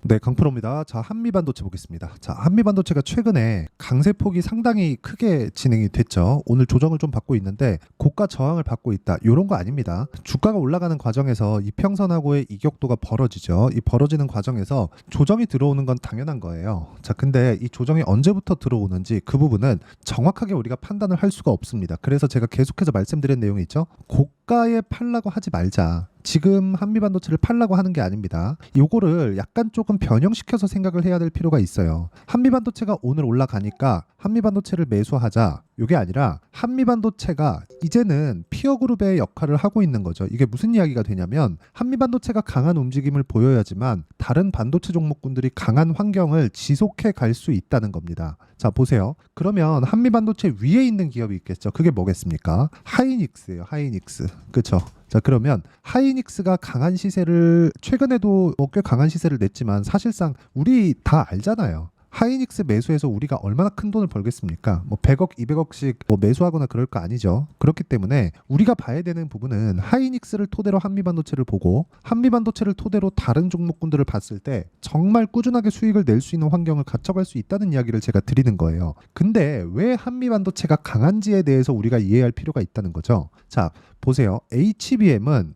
네, 강프로입니다. 자, 한미반도체 보겠습니다. 자, 한미반도체가 최근에 강세폭이 상당히 크게 진행이 됐죠. 오늘 조정을 좀 받고 있는데 고가 저항을 받고 있다. 이런 거 아닙니다. 주가가 올라가는 과정에서 이평선하고의 이격도가 벌어지죠. 이 벌어지는 과정에서 조정이 들어오는 건 당연한 거예요. 자, 근데 이 조정이 언제부터 들어오는지 그 부분은 정확하게 우리가 판단을 할 수가 없습니다. 그래서 제가 계속해서 말씀드린 내용이 있죠. 고가에 팔라고 하지 말자. 지금 한미반도체를 팔라고 하는 게 아닙니다. 요거를 약간 조금 변형시켜서 생각을 해야 될 필요가 있어요. 한미반도체가 오늘 올라가니까 한미반도체를 매수하자. 요게 아니라 한미반도체가 이제는 피어그룹의 역할을 하고 있는 거죠. 이게 무슨 이야기가 되냐면 한미반도체가 강한 움직임을 보여야지만 다른 반도체 종목군들이 강한 환경을 지속해 갈 수 있다는 겁니다. 자, 보세요. 그러면 한미반도체 위에 있는 기업이 있겠죠. 그게 뭐겠습니까? 하이닉스예요. 하이닉스. 그렇죠? 자, 그러면 하이닉스가 강한 시세를 최근에도 꽤 강한 시세를 냈지만 사실상 우리 다 알잖아요. 하이닉스 매수해서 우리가 얼마나 큰 돈을 벌겠습니까? 뭐 100억, 200억씩 뭐 매수하거나 그럴 거 아니죠. 그렇기 때문에 우리가 봐야 되는 부분은 하이닉스를 토대로 한미반도체를 보고 한미반도체를 토대로 다른 종목군들을 봤을 때 정말 꾸준하게 수익을 낼 수 있는 환경을 갖춰갈 수 있다는 이야기를 제가 드리는 거예요. 근데 왜 한미반도체가 강한지에 대해서 우리가 이해할 필요가 있다는 거죠. 자, 보세요. HBM은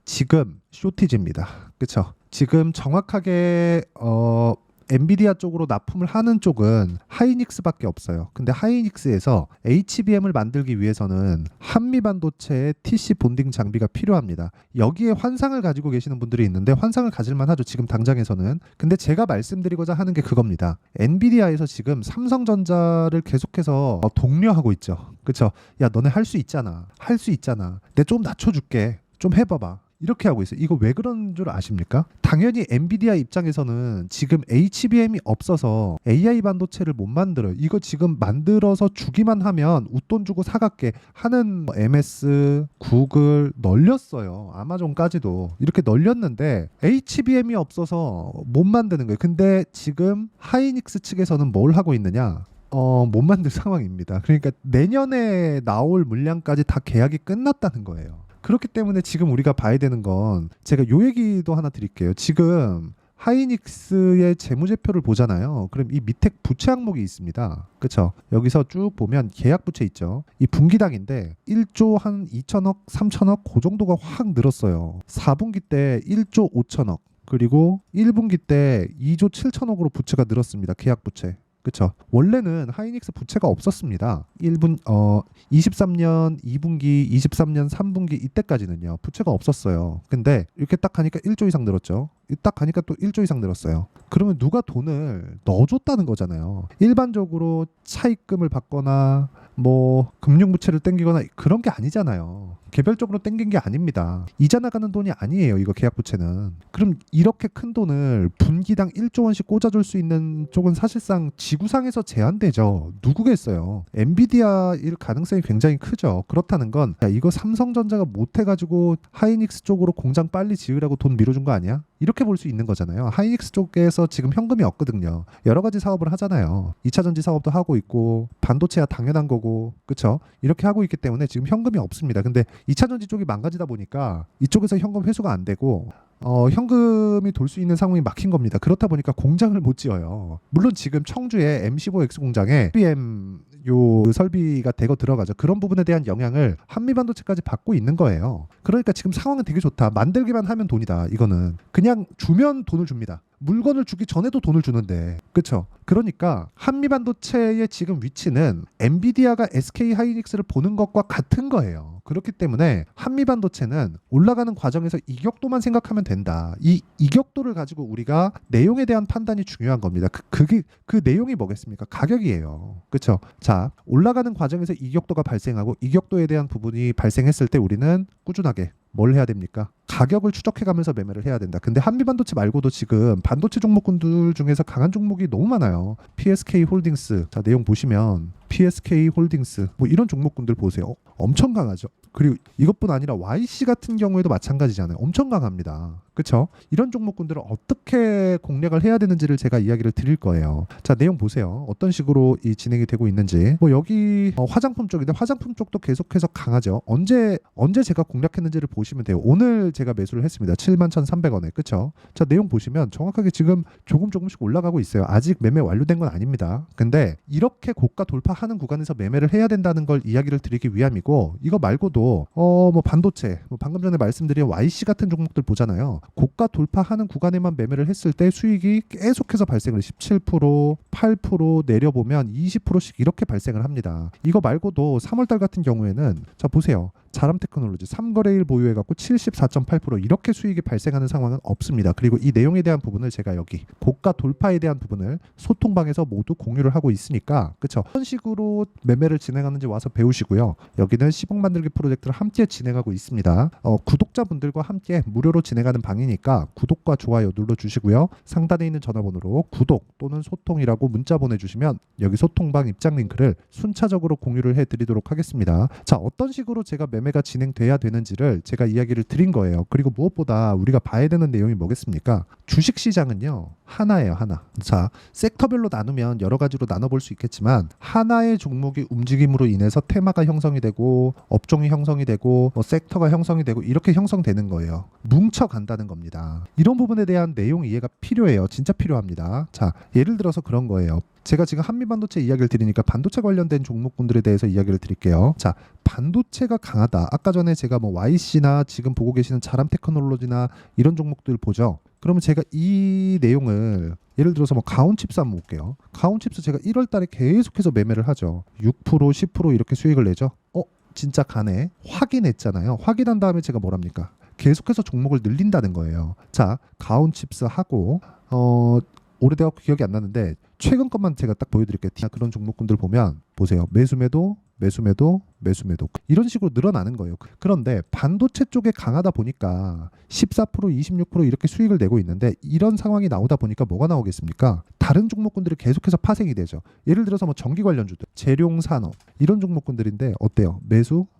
지금 쇼티지입니다. 그렇죠? 지금 정확하게 엔비디아 쪽으로 납품을 하는 쪽은 하이닉스밖에 없어요. 근데 하이닉스에서 HBM을 만들기 위해서는 한미반도체의 TC 본딩 장비가 필요합니다. 여기에 환상을 가지고 계시는 분들이 있는데 환상을 가질만 하죠. 지금 당장에서는. 근데 제가 말씀드리고자 하는 게 그겁니다. 엔비디아에서 지금 삼성전자를 계속해서 독려하고 있죠. 그렇죠? 야, 너네 할 수 있잖아. 할 수 있잖아. 내가 좀 낮춰줄게. 좀 해봐봐. 이렇게 하고 있어요. 이거 왜 그런 줄 아십니까? 당연히 엔비디아 입장에서는 지금 HBM이 없어서 AI 반도체를 못 만들어요. 이거 지금 만들어서 주기만 하면 웃돈 주고 사갈게 하는 MS, 구글 널렸어요. 아마존까지도 이렇게 널렸는데 HBM이 없어서 못 만드는 거예요. 근데 지금 하이닉스 측에서는 뭘 하고 있느냐? 못 만들 상황입니다. 그러니까 내년에 나올 물량까지 다 계약이 끝났다는 거예요. 그렇기 때문에 지금 우리가 봐야 되는 건 제가 요 얘기도 하나 드릴게요. 지금 하이닉스의 재무제표를 보잖아요. 그럼 이 밑에 부채 항목이 있습니다. 그렇죠? 여기서 쭉 보면 계약 부채 있죠. 이 분기당인데 1조 한 2천억, 3천억 그 정도가 확 늘었어요. 4분기 때 1조 5천억 그리고 1분기 때 2조 7천억으로 부채가 늘었습니다. 계약 부채. 그렇죠. 원래는 하이닉스 부채가 없었습니다. 23년 2분기, 23년 3분기 이때까지는요. 부채가 없었어요. 근데 이렇게 딱 하니까 1조 이상 늘었죠. 딱 하니까 또 1조 이상 늘었어요. 그러면 누가 돈을 넣어줬다는 거잖아요. 일반적으로 차입금을 받거나 뭐 금융부채를 땡기거나 그런 게 아니잖아요. 개별적으로 땡긴 게 아닙니다. 이자 나가는 돈이 아니에요. 이거 계약부채는. 그럼 이렇게 큰 돈을 분기당 1조 원씩 꽂아줄 수 있는 쪽은 사실상 지구상에서 제한되죠. 누구겠어요. 엔비디아일 가능성이 굉장히 크죠. 그렇다는 건 야, 이거 삼성전자가 못해가지고 하이닉스 쪽으로 공장 빨리 지으라고 돈 밀어준 거 아니야? 이렇게 볼 수 있는 거잖아요. 하이닉스 쪽에서 지금 현금이 없거든요. 여러 가지 사업을 하잖아요. 2차전지 사업도 하고 있고 반도체야 당연한 거고 그렇죠? 이렇게 하고 있기 때문에 지금 현금이 없습니다. 근데 2차전지 쪽이 망가지다 보니까 이쪽에서 현금 회수가 안 되고 현금이 돌 수 있는 상황이 막힌 겁니다. 그렇다 보니까 공장을 못 지어요. 물론 지금 청주의 M15X 공장에 HBM 요 설비가 대거 들어가죠. 그런 부분에 대한 영향을 한미반도체까지 받고 있는 거예요. 그러니까 지금 상황은 되게 좋다. 만들기만 하면 돈이다. 이거는 그냥 주면 돈을 줍니다. 물건을 주기 전에도 돈을 주는데 그렇죠? 그러니까 한미반도체의 지금 위치는 엔비디아가 SK 하이닉스를 보는 것과 같은 거예요. 그렇기 때문에 한미반도체는 올라가는 과정에서 이격도만 생각하면 된다. 이 이격도를 가지고 우리가 내용에 대한 판단이 중요한 겁니다. 그 내용이 뭐겠습니까? 가격이에요. 그렇죠? 자, 올라가는 과정에서 이격도가 발생하고 이격도에 대한 부분이 발생했을 때 우리는 꾸준하게 뭘 해야 됩니까? 가격을 추적해가면서 매매를 해야 된다. 근데 한미반도체 말고도 지금 반도체 종목군들 중에서 강한 종목이 너무 많아요. PSK 홀딩스. 자, 내용 보시면 PSK 홀딩스 뭐 이런 종목군들 보세요. 엄청 강하죠. 그리고 이것뿐 아니라 YC 같은 경우에도 마찬가지잖아요. 엄청 강합니다. 그렇죠? 이런 종목군들을 어떻게 공략을 해야 되는지를 제가 이야기를 드릴 거예요. 자, 내용 보세요. 어떤 식으로 이 진행이 되고 있는지. 뭐 여기 화장품 쪽인데 화장품 쪽도 계속해서 강하죠. 언제 제가 공략했는지를 보시면 돼요. 오늘 제가 매수를 했습니다. 71,300원에. 그렇죠? 자, 내용 보시면 정확하게 지금 조금씩 올라가고 있어요. 아직 매매 완료된 건 아닙니다. 근데 이렇게 고가 돌파하는 구간에서 매매를 해야 된다는 걸 이야기를 드리기 위함이고, 이거 말고도 뭐 반도체, 뭐 방금 전에 말씀드린 YC 같은 종목들 보잖아요. 고가 돌파하는 구간에만 매매를 했을 때 수익이 계속해서 발생을 17%, 8% 내려보면 20%씩 이렇게 발생을 합니다. 이거 말고도 3월달 같은 경우에는 자 보세요. 자람테크놀로지 3거래일 보유해갖고 74.8% 이렇게 수익이 발생하는 상황은 없습니다. 그리고 이 내용에 대한 부분을 제가 여기 고가 돌파에 대한 부분을 소통방에서 모두 공유를 하고 있으니까, 그쵸? 어떤 식으로 매매를 진행하는지 와서 배우시고요. 여기는 10억 만들기 프로젝트를 함께 진행하고 있습니다. 구독자분들과 함께 무료로 진행하는 방이니까 구독과 좋아요 눌러주시고요. 상단에 있는 전화번호로 구독 또는 소통이라고 문자 보내주시면 여기 소통방 입장 링크를 순차적으로 공유를 해드리도록 하겠습니다. 자, 어떤 식으로 제가 매매가 진행돼야 되는지를 제가 이야기를 드린 거예요. 그리고 무엇보다 우리가 봐야 되는 내용이 뭐겠습니까? 주식시장은요, 하나예요, 하나. 자, 섹터별로 나누면 여러 가지로 나눠볼 수 있겠지만 하나의 종목이 움직임으로 인해서 테마가 형성이 되고 업종이 형성이 되고 뭐 섹터가 형성이 되고 이렇게 형성되는 거예요. 뭉쳐간다는 겁니다. 이런 부분에 대한 내용 이해가 필요해요. 진짜 필요합니다. 자, 예를 들어서 그런 거예요. 제가 지금 한미반도체 이야기를 드리니까 반도체 관련된 종목군들에 대해서 이야기를 드릴게요. 자, 반도체가 강하다. 아까 전에 제가 뭐 YC나 지금 보고 계시는 자람테크놀로지나 이런 종목들 보죠. 그러면 제가 이 내용을 예를 들어서 뭐 가온칩스 한번 볼게요. 가온칩스 제가 1월 달에 계속해서 매매를 하죠. 6%, 10% 이렇게 수익을 내죠. 진짜 가네. 확인했잖아요. 확인한 다음에 제가 뭐랍니까? 계속해서 종목을 늘린다는 거예요. 자, 가온칩스 하고 오래돼갖고 기억이 안 나는데 최근 것만 제가 딱 보여드릴게요. 그런 종목군들 보면 보세요. 매수매도 이런 식으로 늘어나는 거예요. 그런데 반도체 쪽에 강하다 보니까 14%, 26% 이렇게 수익을 내고 있는데 이런 상황이 나오다 보니까 뭐가 나오겠습니까? 다른 종목군들이 계속해서 파생이 되죠. 예를 들어서 뭐 전기 관련주들, 재룡산업 이런 종목군들인데 어때요?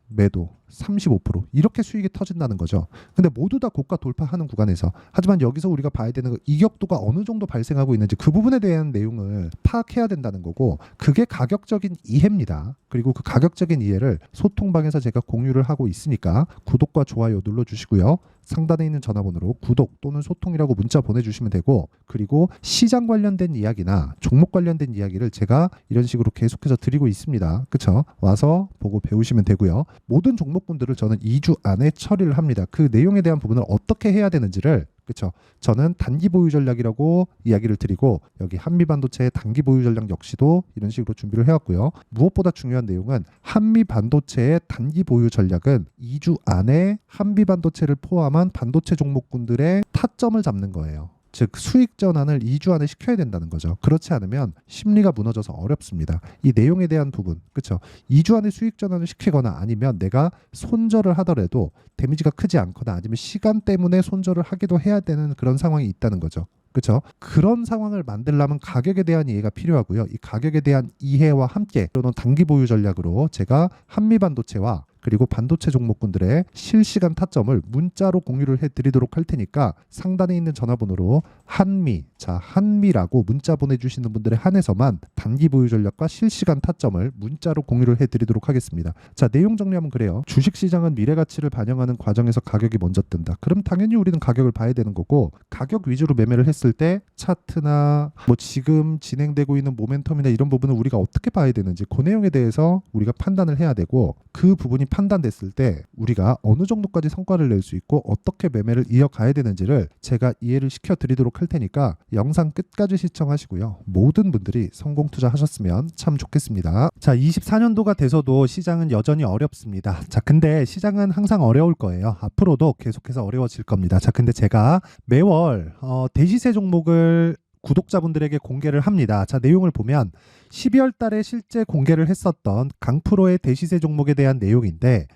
매도 35% 이렇게 수익이 터진다는 거죠. 근데 모두 다 고가 돌파하는 구간에서, 하지만 여기서 우리가 봐야 되는 건 이격도가 어느 정도 발생하고 있는지 그 부분에 대한 내용을 파악해야 된다는 거고, 그게 가격적인 이해입니다. 그리고 그 가격적인 이해를 소통방에서 제가 공유를 하고 있으니까 구독과 좋아요 눌러주시고요. 상단에 있는 전화번호로 구독 또는 소통이라고 문자 보내주시면 되고, 그리고 시장 관련된 이야기나 종목 관련된 이야기를 제가 이런 식으로 계속해서 드리고 있습니다. 그쵸? 와서 보고 배우시면 되고요. 모든 종목군들을 저는 2주 안에 처리를 합니다. 그 내용에 대한 부분을 어떻게 해야 되는지를, 그렇죠? 저는 단기 보유 전략이라고 이야기를 드리고, 여기 한미반도체의 단기 보유 전략 역시도 이런 식으로 준비를 해왔고요. 무엇보다 중요한 내용은 한미반도체의 단기 보유 전략은 2주 안에 한미반도체를 포함한 반도체 종목군들의 타점을 잡는 거예요. 즉 수익 전환을 2주 안에 시켜야 된다는 거죠. 그렇지 않으면 심리가 무너져서 어렵습니다. 이 내용에 대한 부분, 그렇죠? 2주 안에 수익 전환을 시키거나 아니면 내가 손절을 하더라도 데미지가 크지 않거나 아니면 시간 때문에 손절을 하기도 해야 되는 그런 상황이 있다는 거죠. 그렇죠? 그런 상황을 만들려면 가격에 대한 이해가 필요하고요. 이 가격에 대한 이해와 함께 또는 단기 보유 전략으로 제가 한미반도체와 그리고 반도체 종목군들의 실시간 타점을 문자로 공유를 해드리도록 할 테니까 상단에 있는 전화번호로 한미라고 문자 보내주시는 분들에 한해서만 단기 보유 전략과 실시간 타점을 문자로 공유를 해드리도록 하겠습니다. 자, 내용 정리하면 그래요. 주식시장은 미래가치를 반영하는 과정에서 가격이 먼저 뜬다. 그럼 당연히 우리는 가격을 봐야 되는 거고, 가격 위주로 매매를 했을 때 차트나 뭐 지금 진행되고 있는 모멘텀이나 이런 부분을 우리가 어떻게 봐야 되는지 그 내용에 대해서 우리가 판단을 해야 되고, 그 부분이 판단됐을 때 우리가 어느 정도까지 성과를 낼 수 있고 어떻게 매매를 이어가야 되는지를 제가 이해를 시켜드리도록 할 테니까 영상 끝까지 시청하시고요. 모든 분들이 성공 투자하셨으면 참 좋겠습니다. 자, 24년도가 돼서도 시장은 여전히 어렵습니다. 자, 근데 시장은 항상 어려울 거예요. 앞으로도 계속해서 어려워질 겁니다. 자, 근데 제가 매월 대시세 종목을 구독자분들에게 공개를 합니다. 자, 내용을 보면 12월 달에 실제 공개를 했었던 강프로의 대시세 종목에 대한 내용인데,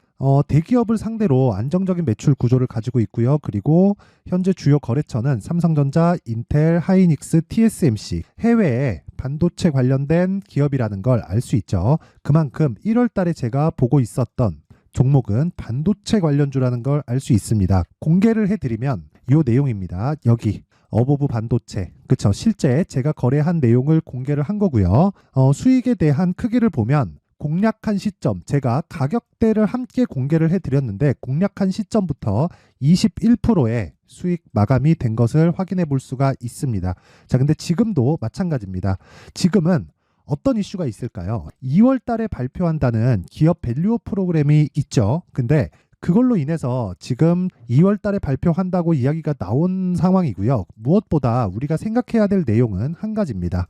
대기업을 상대로 안정적인 매출 구조를 가지고 있고요. 그리고 현재 주요 거래처는 삼성전자, 인텔, 하이닉스, TSMC, 해외에 반도체 관련된 기업이라는 걸 알 수 있죠. 그만큼 1월 달에 제가 보고 있었던 종목은 반도체 관련주라는 걸 알 수 있습니다. 공개를 해드리면 이 내용입니다. 여기 어보브 반도체, 그쵸? 실제 제가 거래한 내용을 공개를 한 거고요. 수익에 대한 크기를 보면 공략한 시점, 제가 가격대를 함께 공개를 해드렸는데 공략한 시점부터 21%의 수익 마감이 된 것을 확인해 볼 수가 있습니다. 자, 근데 지금도 마찬가지입니다. 지금은 어떤 이슈가 있을까요? 2월 달에 발표한다는 기업 밸류업 프로그램이 있죠. 근데 그걸로 인해서 지금 2월 달에 발표한다고 이야기가 나온 상황이고요. 무엇보다 우리가 생각해야 될 내용은 한 가지입니다.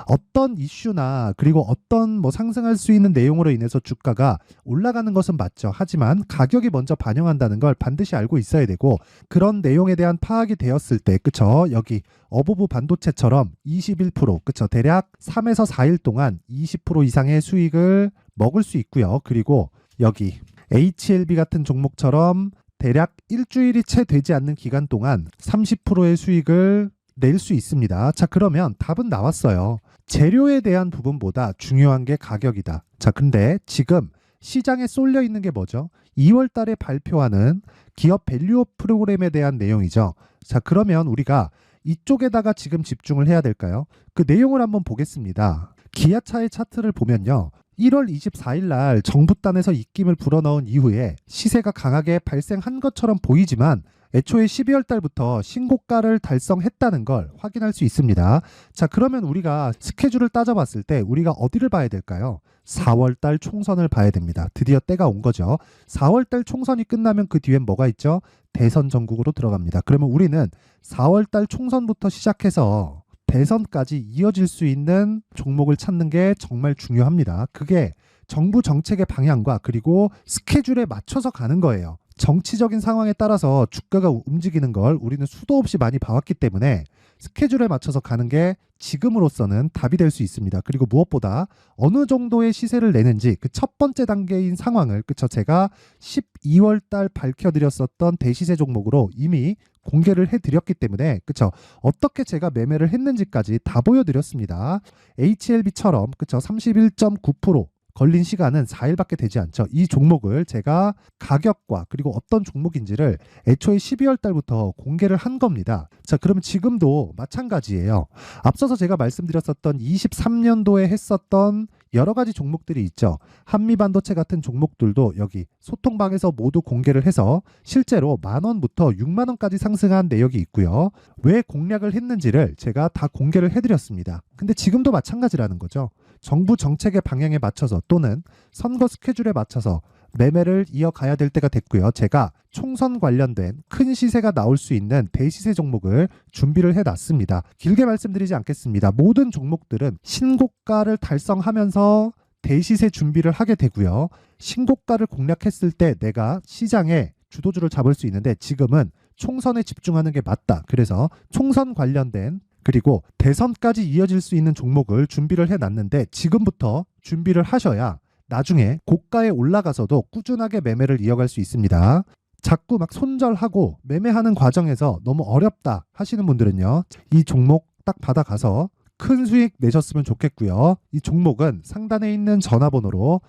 어떤 이슈나 그리고 어떤 상승할 수 있는 내용으로 인해서 주가가 올라가는 것은 맞죠. 하지만 가격이 먼저 반영한다는 걸 반드시 알고 있어야 되고, 그런 내용에 대한 파악이 되었을 때, 그쵸? 여기 어보브 반도체처럼 21%, 그쵸? 대략 3에서 4일 동안 20% 이상의 수익을 먹을 수 있고요. 그리고 여기 HLB 같은 종목처럼 대략 일주일이 채 되지 않는 기간 동안 30%의 수익을 낼 수 있습니다. 자, 그러면 답은 나왔어요. 재료에 대한 부분보다 중요한 게 가격이다. 자, 근데 지금 시장에 쏠려 있는 게 뭐죠? 2월 달에 발표하는 기업 밸류업 프로그램에 대한 내용이죠. 자, 그러면 우리가 이쪽에다가 지금 집중을 해야 될까요? 그 내용을 한번 보겠습니다. 기아차의 차트를 보면요. 1월 24일 날 정부단에서 입김을 불어넣은 이후에 시세가 강하게 발생한 것처럼 보이지만 애초에 12월 달부터 신고가를 달성했다는 걸 확인할 수 있습니다. 자, 그러면 우리가 스케줄을 따져봤을 때 우리가 어디를 봐야 될까요? 4월 달 총선을 봐야 됩니다. 드디어 때가 온 거죠. 4월 달 총선이 끝나면 그 뒤엔 뭐가 있죠? 대선 전국으로 들어갑니다. 그러면 우리는 4월 달 총선부터 시작해서 대선까지 이어질 수 있는 종목을 찾는 게 정말 중요합니다. 그게 정부 정책의 방향과 그리고 스케줄에 맞춰서 가는 거예요. 정치적인 상황에 따라서 주가가 움직이는 걸 우리는 수도 없이 많이 봐왔기 때문에 스케줄에 맞춰서 가는 게 지금으로서는 답이 될 수 있습니다. 그리고 무엇보다 어느 정도의 시세를 내는지 그 첫 번째 단계인 상황을, 그쵸? 제가 12월 달 밝혀드렸었던 대시세 종목으로 이미 공개를 해드렸기 때문에, 그쵸? 어떻게 제가 매매를 했는지까지 다 보여드렸습니다. HLB처럼, 그쵸? 31.9% 걸린 시간은 4일밖에 되지 않죠. 이 종목을 제가 가격과 그리고 어떤 종목인지를 애초에 12월 달부터 공개를 한 겁니다. 자, 그러면 지금도 마찬가지예요. 앞서서 제가 말씀드렸었던 23년도에 했었던 여러 가지 종목들이 있죠. 한미반도체 같은 종목들도 여기 소통방에서 모두 공개를 해서 실제로 10,000원부터 60,000원까지 상승한 내역이 있고요. 왜 공략을 했는지를 제가 다 공개를 해드렸습니다. 근데 지금도 마찬가지라는 거죠. 정부 정책의 방향에 맞춰서 또는 선거 스케줄에 맞춰서 매매를 이어가야 될 때가 됐고요. 제가 총선 관련된 큰 시세가 나올 수 있는 대시세 종목을 준비를 해놨습니다. 길게 말씀드리지 않겠습니다. 모든 종목들은 신고가를 달성하면서 대시세 준비를 하게 되고요. 신고가를 공략했을 때 내가 시장에 주도주를 잡을 수 있는데 지금은 총선에 집중하는 게 맞다. 그래서 총선 관련된 그리고 대선까지 이어질 수 있는 종목을 준비를 해놨는데 지금부터 준비를 하셔야 나중에 고가에 올라가서도 꾸준하게 매매를 이어갈 수 있습니다. 자꾸 막 손절하고 매매하는 과정에서 너무 어렵다 하시는 분들은요. 이 종목 딱 받아가서 큰 수익 내셨으면 좋겠고요. 이 종목은 상단에 있는 전화번호로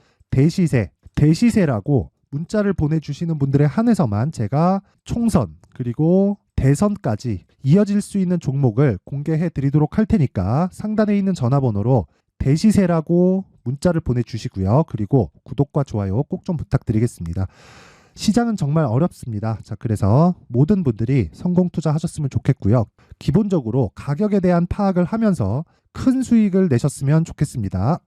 대시세라고 문자를 보내주시는 분들에 한해서만 제가 총선 그리고 대선까지 이어질 수 있는 종목을 공개해 드리도록 할 테니까 상단에 있는 전화번호로 대시세라고 문자를 보내주시고요. 그리고 구독과 좋아요 꼭 좀 부탁드리겠습니다. 시장은 정말 어렵습니다. 자, 그래서 모든 분들이 성공 투자하셨으면 좋겠고요. 기본적으로 가격에 대한 파악을 하면서 큰 수익을 내셨으면 좋겠습니다.